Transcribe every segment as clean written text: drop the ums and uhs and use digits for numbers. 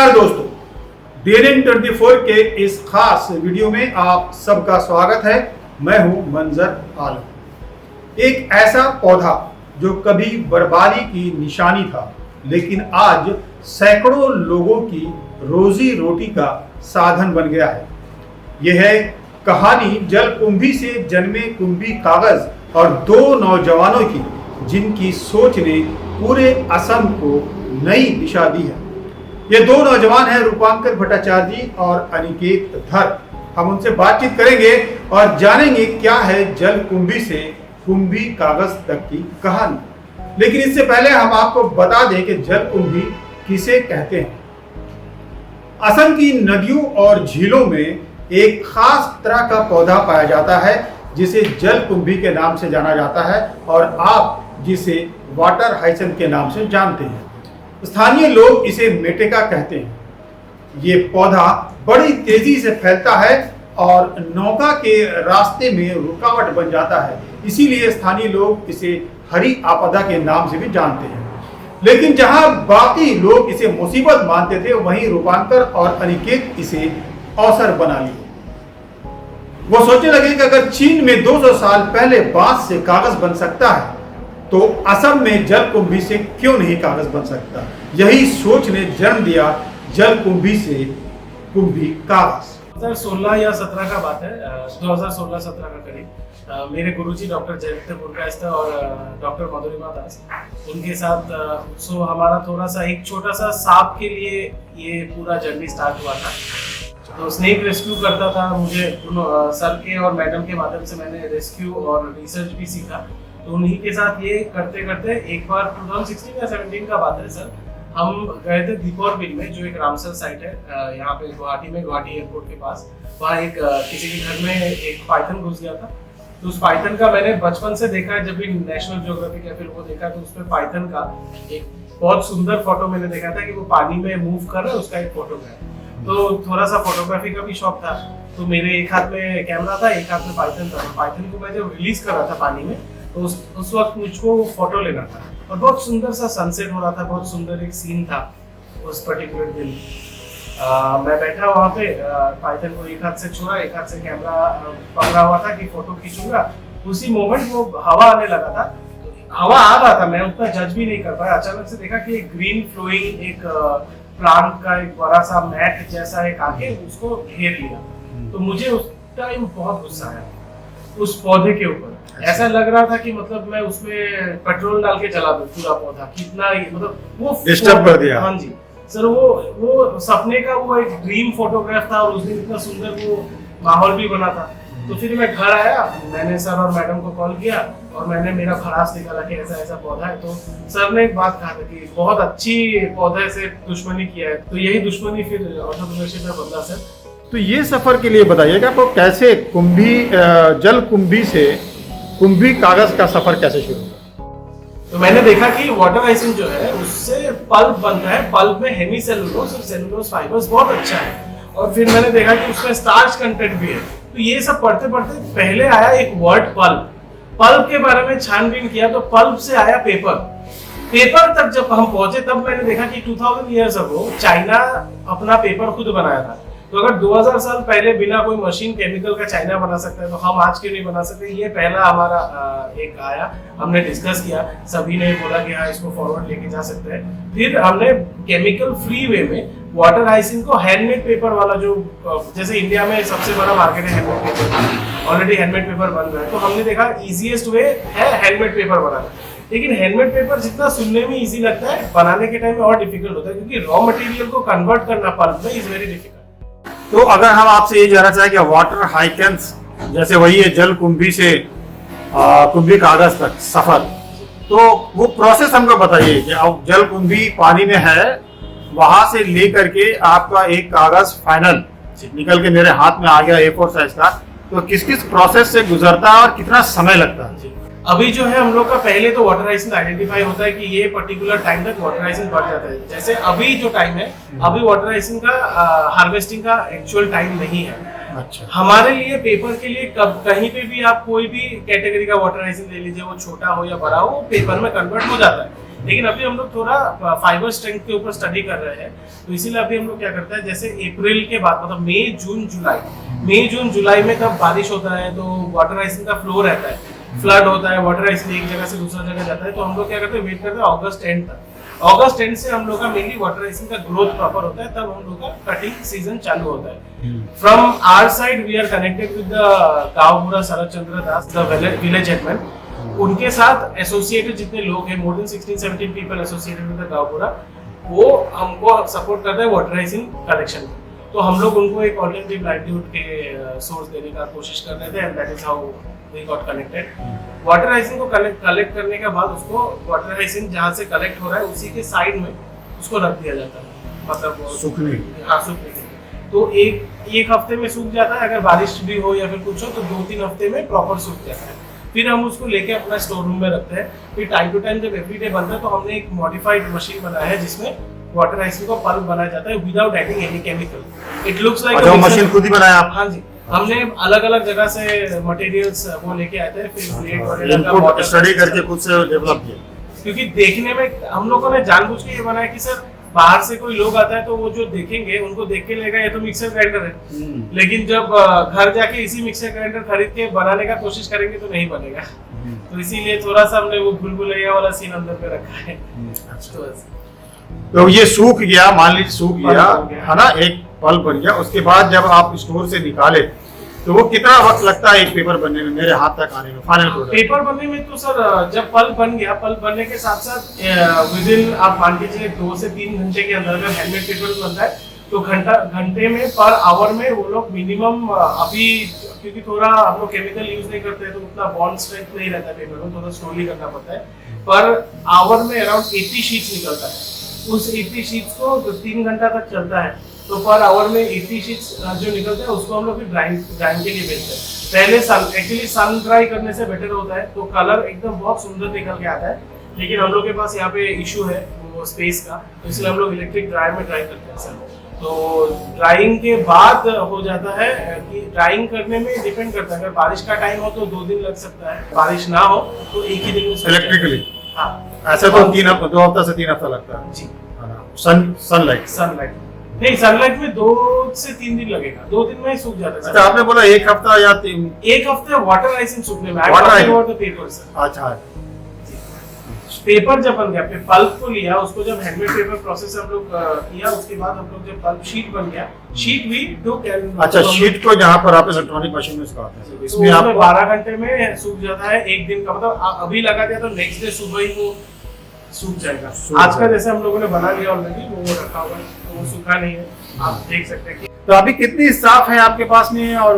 नमस्कार दोस्तों, DNN24 के इस खास वीडियो में आप सबका स्वागत है। मैं हूं मंजर आलम। एक ऐसा पौधा जो कभी बर्बादी की निशानी था, लेकिन आज सैकड़ों लोगों की रोजी रोटी का साधन बन गया है। यह है कहानी जलकुंभी से जन्मे कुंभी कागज और दो नौजवानों की, जिनकी सोच ने पूरे असम को नई दिशा दी है। ये दो नौजवान हैं रूपांकर भट्टाचार्य जी और अनिकेत धर। हम उनसे बातचीत करेंगे और जानेंगे क्या है जलकुंभी से कुंभी कागज तक की कहानी। लेकिन इससे पहले हम आपको बता दें कि जलकुंभी किसे कहते हैं। असम की नदियों और झीलों में एक खास तरह का पौधा पाया जाता है जिसे जलकुंभी के नाम से जाना जाता है और आप जिसे वाटर हाइसिंथ के नाम से जानते हैं। स्थानीय लोग इसे मेटेका कहते हैं। ये पौधा बड़ी तेजी से फैलता है और नौका के रास्ते में रुकावट बन जाता है, इसीलिए स्थानीय लोग इसे हरी आपदा के नाम से भी जानते हैं। लेकिन जहां बाकी लोग इसे मुसीबत मानते थे, वहीं रूपांकर और अनिकेत इसे अवसर बना लिए। वो सोचने लगे कि अगर चीन में 200 साल पहले बांस से कागज बन सकता है, तो असम में जलकुंभी से क्यों नहीं कागज बन सकता। यही सोच ने जन्म दिया जलकुंभी से कुंभी कागज। 2016 या 17 का बात है, 2016-17 का करीब। मेरे गुरुजी डॉक्टर जयंत पुरकायस्थ और डॉक्टर मधुरिमा दास, उनके साथ हमारा थोड़ा सा एक छोटा सा सांप के लिए ये पूरा जर्नी स्टार्ट हुआ था। तो स्नेक रेस्क्यू करता था। मुझे सर के और मैडम के माध्यम से मैंने रेस्क्यू और रिसर्च भी सीखा। तो उन्हीं के साथ ये करते करते एक बार 2016 या 17 का बात है सर, हम गए थे दीपौर बिल में, जो एक रामसर साइट है यहाँ पे गुवाहाटी में, गुवाहाटी एयरपोर्ट के पास। वहाँ एक किसी के घर में एक पाइथन घुस गया था। तो उस पाइथन का मैंने बचपन से देखा है, जब भी नेशनल ज्योग्राफिक या फिर वो देखा, तो उसमें पाइथन का एक बहुत सुंदर फोटो मैंने देखा था कि वो पानी में मूव कर रहा है, उसका एक फोटो है। तो थोड़ा सा फोटोग्राफी का भी शौक था। तो मेरे एक हाथ में कैमरा था, एक हाथ में पाइथन था। पाइथन को मैं जब रिलीज कर रहा था पानी में, तो उस वक्त मुझको फोटो लेना था और बहुत सुंदर सा सनसेट हो रहा था, बहुत सुंदर एक सीन था उस पर्टिकुलर दिन। मैं बैठा वहाँ पे, पाइथन को एक हाथ से छोड़ा, एक हाथ से कैमरा पकड़ा हुआ था कि फोटो खींचूंगा। उसी मोमेंट वो हवा आने लगा था। हवा आ रहा था, मैं उतना जज भी नहीं कर पाया। अचानक से देखा कि एक ग्रीन फ्लोइंग एक प्लांट का एक बड़ा सा मैट जैसा एक आके उसको घेर लिया। तो मुझे उस टाइम बहुत गुस्सा आया उस पौधे के ऊपर। ऐसा लग रहा था कि मतलब मैं उसमें पेट्रोल डाल के जला दूं पूरा पौधा। कितना मतलब वो डिस्टर्ब कर दिया। हाँ जी सर, वो सपने का वो एक ड्रीम फोटोग्राफ था और उस दिन इतना सुंदर वो माहौल भी बना था। तो फिर मैं घर आया, मैंने सर और मैडम को कॉल किया और मैंने मेरा खराश निकाला कि ऐसा ऐसा पौधा है। तो सर ने एक बात कहा था कि बहुत अच्छी पौधे से दुश्मनी किया है। तो यही दुश्मनी फिर एंटरप्रेन्योरशिप में बदला सर। तो ये सफर के लिए बताइए कि आपको कैसे जलकुंभी से कुंभी कागज का सफर कैसे शुरू हुआ। तो मैंने देखा कि वाटर हाइसिंथ जो है उससे पल्प बनता है। पल्प में हेमीसेलुलोज और सेलुलोज फाइबर्स बहुत अच्छा है। और फिर मैंने देखा कि उसमें स्टार्च कंटेंट भी है। तो ये सब पढ़ते पढ़ते पहले आया एक वर्ड पल्प। पल्प के बारे में छानबीन किया तो पल्प से आया पेपर। पेपर तक जब हम पहुंचे तब मैंने देखा कि 2000 ईयर्स अगो चाइना अपना पेपर खुद बनाया था। तो अगर 2000 साल पहले बिना कोई मशीन केमिकल का चाइना बना सकता है, तो हम आज क्यों नहीं बना सकते। ये पहला हमारा एक आया, हमने डिस्कस किया, सभी ने बोला कि हाँ इसको फॉरवर्ड लेके जा सकते हैं। फिर हमने केमिकल फ्री वे में वाटर हाइसिंथ को हैंडमेड पेपर वाला, जो जैसे इंडिया में सबसे बड़ा मार्केट है handmade paper, already handmade paper बन रहा है। तो हमने देखा इजीएस्ट वे है हैंडमेड पेपर बनाना। लेकिन हैंडमेड पेपर जितना सुनने में इजी लगता है, बनाने के टाइम में और डिफिकल्ट होता है, क्योंकि रॉ मटेरियल को कन्वर्ट करना पल्प में इज वेरी डिफिकल्ट। तो अगर हम आपसे ये जानना चाहें कि वाटर हाइसिंथ जैसे वही है जलकुंभी से कुंभी कागज तक सफर, तो वो प्रोसेस हमको बताइए कि अब जलकुंभी पानी में है, वहां से लेकर के आपका एक कागज फाइनल निकल के मेरे हाथ में आ गया A4 साइज का, तो किस किस प्रोसेस से गुजरता है और कितना समय लगता है। अभी जो है हम लोग का पहले तो वाटर हाइसिंथ आइडेंटिफाई होता है कि ये पर्टिकुलर टाइम तक वाटर हाइसिंथ बढ़ जाता है। जैसे अभी जो टाइम है, अभी वाटर हाइसिंथ का हार्वेस्टिंग का एक्चुअल टाइम नहीं है। अच्छा। हमारे लिए पेपर के लिए कहीं पे भी आप कोई भी कैटेगरी का वाटर हाइसिंथ ले लीजिए, वो छोटा हो या बड़ा हो, पेपर में कन्वर्ट हो जाता है। लेकिन अभी हम लोग थोड़ा फाइबर स्ट्रेंथ के ऊपर स्टडी कर रहे हैं। तो इसीलिए अभी हम लोग क्या करते हैं, जैसे अप्रैल के बाद मतलब मई जून जुलाई में कब बारिश होता है तो वाटर राइसिंग का फ्लो रहता है, फ्लड होता है, वाटर राइसिंग एक जगह से दूसरा जगह जाता है, तो हम लोग क्या करते हैं, वेट करते हैं अगस्त एंड तक। अगस्त एंड से हम लोग का मेनली वाटर राइसिंग का ग्रोथ प्रॉपर होता है, तब हम लोग का कटिंग सीजन चालू होता है। From our side we are connected with the Gaonpura Sharad Chandra Das, the village headman. उनके साथ एसोसिएटेड जितने लोग हैं, more than 16-17 people associated with the Gaonpura, वो हमको सपोर्ट करते हैं वाटर राइसिंग कलेक्शन में। तो हम लोग उनको एक ऑल्टरनेटिव लाइवलीहुड के सोर्स देने का कोशिश कर रहे थे, and that is how we got connected. Water rising को कलेक्ट करने के बाद उसको वाटर राइसिंग जहाँ से कलेक्ट हो रहा है उसी के साइड में उसको रख दिया जाता है, मतलब सूखने। हाँ, सूखने के लिए। तो एक हफ्ते में सूख जाता है, अगर बारिश भी हो या फिर कुछ हो तो 2-3 हफ्ते में प्रॉपर सूख जाता है। फिर हम उसको लेके अपना स्टोर रूम में रखते हैं। फिर टाइम टू टाइम जब एवरीडे बनता है तो हमने एक मॉडिफाइड मशीन बनाया है जिसमें वाटर राइसिंग को पल्प बनाया जाता है without adding any chemical. It looks like अच्छा, मशीन खुद ही बनाया आप? हाँ जी, हमने अलग अलग जगह से मटेरियल्स वो लेके आए थे, फिर प्लेट वगैरह का इनपुट स्टडी करके खुद से डेवलप किया। क्योंकि देखने में हम लोगों ने जानबूझ के ये बनाया कि सर बाहर से कोई लोग आता है तो वो जो देखेंगे उनको देख के लगेगा ये तो मिक्सर ग्राइंडर है, लेकिन जब घर जाके इसी मिक्सर ग्राइंडर खरीद के बनाने का कोशिश करेंगे तो नहीं बनेगा। तो इसीलिए थोड़ा सा हमने वो भूल-भुलैया वाला सीन अंदर पे रखा है। तो ये सूख गया, मान लीजिए सूख गया है ना, एक पल्प बन गया, उसके बाद जब आप स्टोर से निकाले तो वो कितना वक्त लगता है एक पेपर बनने में, मेरे हाथ तक आने में, फाइनल प्रोडक्ट? पेपर बनने में तो सर जब पल्प बन गया, पल्प बनने के साथ साथ विद इन आप मान लीजिए 2 से 3 घंटे के अंदर अगर हैंडमेड पेपर बनता है तो घंटे में पर आवर में वो लोग मिनिमम, अभी क्योंकि थोड़ा हम लोग केमिकल यूज नहीं करते हैं तो उतना बॉन्ड स्ट्रेंथ नहीं रहता है पेपर में, थोड़ा स्लोली करना पड़ता है, पर आवर में अराउंड 80 शीट्स निकलता है। उस 80 शीट्स को 3 घंटा तक चलता है, तो पर आवर में 80 शीट्स जो निकलते हैं उसको हम लोग फिर ड्राइंग के लिए भेजते हैं। पहले एक्चुअली सन ड्राई करने से बेटर होता है, तो कलर एकदम बहुत सुंदर निकल के आता है, लेकिन हम लोग के पास यहाँ पे इशू है वो स्पेस का, तो इसलिए हम लोग इलेक्ट्रिक ड्रायर में ड्राई करते हैं सर। तो ड्राइंग के बाद हो जाता है कि ड्राइंग करने में डिपेंड करता है, अगर बारिश का टाइम हो तो 2 दिन लग सकता है, बारिश ना हो तो 1 ही दिन में इलेक्ट्रिकली। हाँ, ऐसा तो 2 हफ्ता से 3 हफ्ता लगता है जी। सनलाइट नहीं, सनलाइट में 2 से 3 दिन लगेगा, 2 दिन में ही सूख जाता है। अच्छा, आपने बोला 1 हफ्ता या 1 हफ्ते वाटर राइसिंग सूखने में। पेपर सर, अच्छा, पेपर जब बन गया, पल्प को लिया, उसको जब हैंडमेड पेपर प्रोसेस हम लोग किया, उसके बाद हम लोग जब पल्प शीट बन गया, शीट भी अच्छा, शीट को जहाँ पर आप इलेक्ट्रॉनिक मशीन में सुखाते हैं, इसमें आप 12 घंटे में सूख जाता है। 1 दिन का मतलब अभी लगा दिया तो नेक्स्ट डे सुबह ही वो सूख जाएगा। आज का जैसे हम लोगों ने बना लिया ऑलरेडी, वो रखा हुआ है, तो वो सूखा नहीं है, आप देख सकते हैं। तो अभी कितनी स्टाफ है आपके पास में? और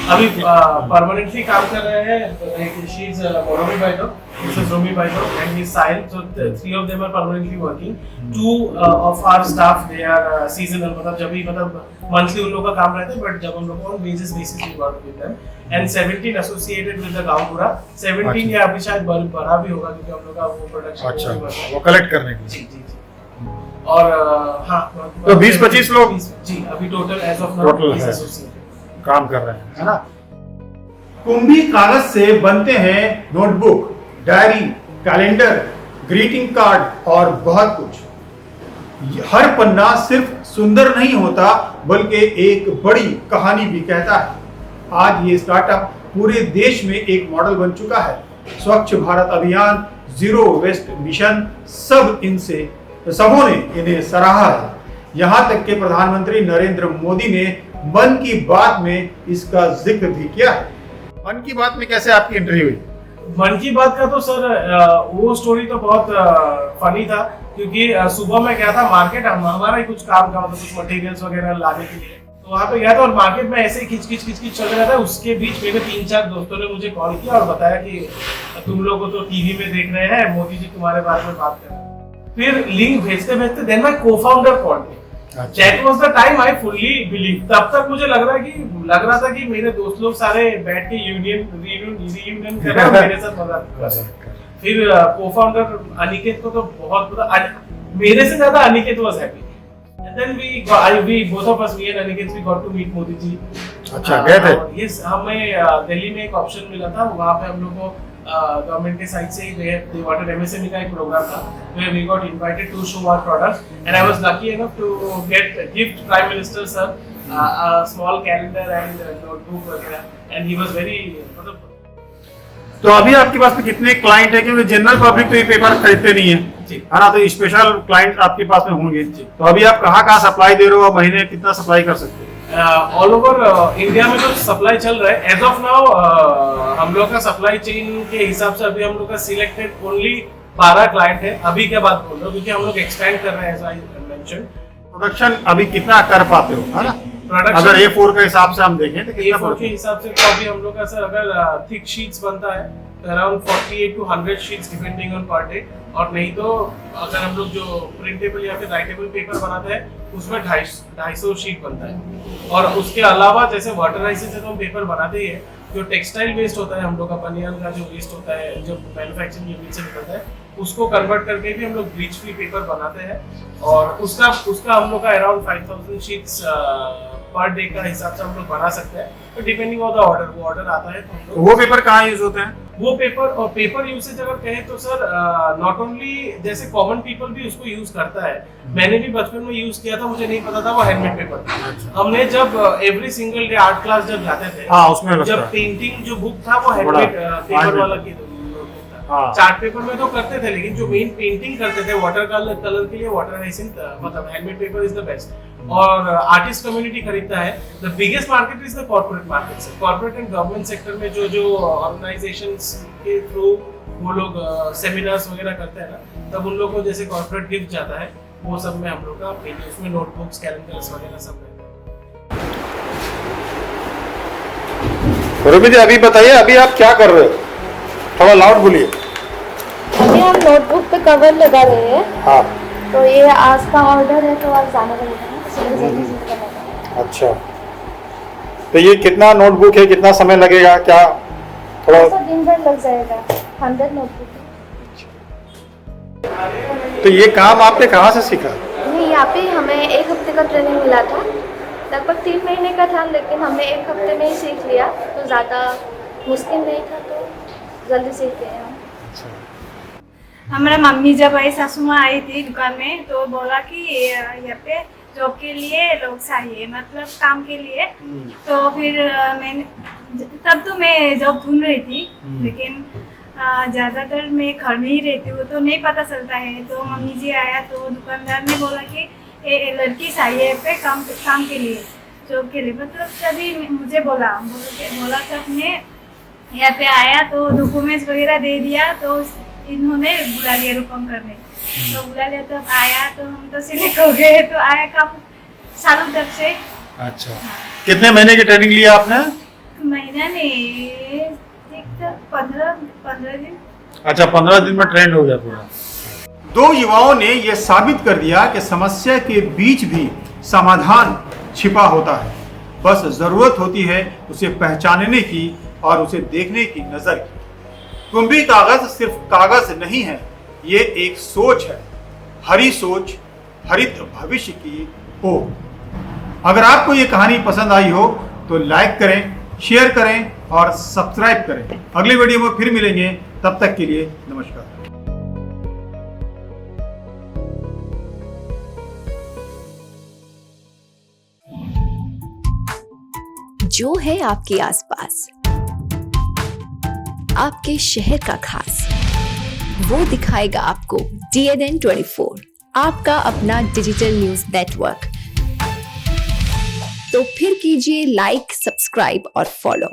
अभी परमानेंटली काम कर रहे हैं, she is Moromi Baido, Mrs Romi Baido and he Sahil, so 3 of them are permanently working. 2 of our staff they are seasonal, मतलब जब भी मतलब मंथली उन लोगों का काम रहता है, बट जब हम लोग on wages basis we work with them. And 17 associated with the Gaonpura, 17 या अभी शायद बढ़ा भी होगा क्योंकि हम लोग का वो प्रोडक्शन। अच्छा, वो कलेक्ट करने के जी जी जी। और हाँ, तो 20-25 लोग जी अभी टोटल एज ऑफ नाउ काम कर रहे हैं, है ना? कुंभी कागज से बनते हैं notebook, diary, calendar, greeting card और बहुत कुछ। हर पन्ना सिर्फ सुंदर नहीं होता बल्कि एक बड़ी कहानी भी कहता है। आज ये स्टार्टअप पूरे देश में एक मॉडल बन चुका है। स्वच्छ भारत अभियान, जीरो वेस्ट मिशन, सबों ने इन्हें सराहा है। यहाँ तक कि प्रधानमंत्री नरेंद्र मोदी ने मन की बात में इसका जिक्र भी किया है। मन की बात में कैसे आपकी एंट्री हुई? मन की बात का तो सर वो स्टोरी तो बहुत फनी था, क्योंकि सुबह में गया था मार्केट, हमारा ही कुछ काम का, मतलब कुछ मटेरियल्स वगैरह लाने के लिए, तो वहाँ पे गया था और मार्केट में ऐसे ही खिच चल रहा था। उसके बीच मेरे 3-4 दोस्तों ने मुझे कॉल किया और बताया कि तुम लोग को तो टीवी में देख रहे हैं, मोदी जी तुम्हारे बारे में बात कर रहे हैं। फिर लिंक भेजते then my co-founder called me. That was the time I fully believe. तब तक मुझे लग रहा था कि मेरे दोस्त लोग सारे बैठ के रीयूनियन कर रहे हैं, मेरे साथ मजाक कर रहे हैं। फिर को-फाउंडर अनिकेत को तो बहुत मेरे से ज्यादा Aniket was happy. And then we both of us, me and Aniket, we got to meet Modi ji. अच्छा, गए थे? यस, हमें दिल्ली में एक ऑप्शन मिला था, वहाँ पे हम लोग को गवर्नमेंट के साइड से दे वांटेड MSME का एक प्रोग्राम था where we got invited to show our products and I was lucky enough to gift Prime Minister sir a small calendar and notebook वगैरह and he was very मतलब। तो अभी आपके पास में कितने क्लाइंट है, क्योंकि जनरल पब्लिक तो ये पेपर खरीदते नहीं है है ना, तो स्पेशल क्लाइंट आपके पास में होंगे। तो अभी आप कहाँ सप्लाई दे रहे हो, महीने कितना सप्लाई कर सकते हो? ऑल ओवर इंडिया में तो सप्लाई चल रहा है एज ऑफ नाउ। हम लोग का सप्लाई चेन के हिसाब से अभी हम लोग का सिलेक्टेड ओनली 12 क्लाइंट है। अभी क्या बात बोल रहे हो, क्योंकि हम लोग एक्सपेंड कर रहे हैं एज आई मेंशन। प्रोडक्शन अभी कितना कर पाते हो, है ना? अगर A4 के हिसाब से हम देखें तो कितना A4 के हिसाब से तो अभी हम लोग का सर अगर थिक शीट्स बनता है तो around 48 to 100 sheets depending on per day, और नहीं तो अगर हम लोग जो प्रिंटेबल या फिर राइटेबल पेपर बनाते हैं उसमें 250 शीट बनता है। और उसके अलावा जैसे वाटराइजेशन से तो हम पेपर बनाते ही है, जो टेक्सटाइल वेस्ट होता है हम लोग का, बनियान का जो वेस्ट होता है जो मैन्युफैक्चरिंग यूनिट से निकलता है, उसको कन्वर्ट करके भी हम लोग ब्लीच फ्री पेपर बनाते हैं। और उसका हम लोग का अराउंड 5000 शीट्स पर डे का हिसाब से हम लोग बना सकते हैं, तो डिपेंडिंग ऑन द ऑर्डर। वो ऑर्डर आता है तो वो पेपर कहाँ यूज होते हैं? वो पेपर यूसेज अगर कहें तो सर नॉट ओनली जैसे कॉमन पीपल भी उसको यूज करता है। मैंने भी बचपन में यूज किया था, मुझे नहीं पता था वो हैंडमेड पेपर था। हमने जब every single day art class जब जाते थे, उसमें जब पेंटिंग जो बुक था वो हैंडमेड पेपर वाला की चार्ट पेपर में तो करते थे, लेकिन जो मेन पेंटिंग करते थे वाटर कलर के लिए वाटर हाइसिंथ मतलब handmade paper is the best. और आर्टिस्ट कम्युनिटी खरीदता है। The biggest market is the corporate market. Corporate and government sector में जो ऑर्गेनाइजेशंस के थ्रू वो लोग सेमिनार्स वगैरह करते हैं ना, तब उन लोगों को जैसे कॉर्पोरेट गिफ्ट जाता है, वो सब में हम लोग का उसमें नोटबुक्स, कैलेंडर्स वगैरह सब रहता है। रूबी जी अभी बताइए, अभी आप क्या कर रहे हो? थोड़ा लाउड बोलिए। अभी हम नोटबुक पे कवर लगा रहे हैं। हाँ। तो ये आज का ऑर्डर है तो आज जाने वाले हैं, जल्दी। अच्छा, तो ये कितना नोटबुक है, कितना समय लगेगा, क्या थोड़ा? दिन भर लग जाएगा। 100 नोटबुक। तो ये काम आपने कहाँ से सीखा? नहीं, यहाँ पे हमें 1 हफ्ते का ट्रेनिंग मिला था। लगभग 3 महीने का था, लेकिन हमने 1 हफ्ते में ही सीख लिया, तो ज़्यादा मुश्किल नहीं था, तो जल्दी सीख गए हम। हमारा मम्मी जब आई, सासू माँ आई थी दुकान में, तो बोला कि यहाँ पे जॉब के लिए लोग चाहिए, मतलब काम के लिए। तो फिर मैंने तब तो मैं जॉब ढूंढ रही थी, लेकिन ज़्यादातर मैं घर में ही रहती हूँ तो नहीं पता चलता है। तो मम्मी जी आया तो दुकानदार ने बोला कि लड़की चाहिए पे काम के लिए, जॉब के लिए। मतलब तभी मुझे बोला तब मैं यहाँ पे आया तो डॉक्यूमेंट्स वगैरह दे दिया, तो इन्होंने बुला लिया रूपम करने। तो बुला लिया, तब आया तो हम तो सिलेक्ट हो गए, तो आया काम चालू तब से। अच्छा, कितने महीने की ट्रेनिंग लिया आपने? महीना नहीं, 15 दिन। अच्छा, 15 दिन में ट्रेंड हो गया पूरा। 2 युवाओं ने यह साबित कर दिया कि समस्या के बीच भी समाधान छिपा होता है, बस जरूरत होती है उसे पहचानने की और उसे देखने की नजर की। कुंभी कागज सिर्फ कागज नहीं है, ये एक सोच है, हरी सोच, हरित भविष्य की हो। अगर आपको ये कहानी पसंद आई हो तो लाइक करें, शेयर करें और सब्सक्राइब करें। अगले वीडियो में फिर मिलेंगे, तब तक के लिए नमस्कार। जो है आपके आसपास, आपके शहर का खास, वो दिखाएगा आपको DNN 24, आपका अपना डिजिटल न्यूज नेटवर्क। तो फिर कीजिए लाइक, सब्सक्राइब और फॉलो।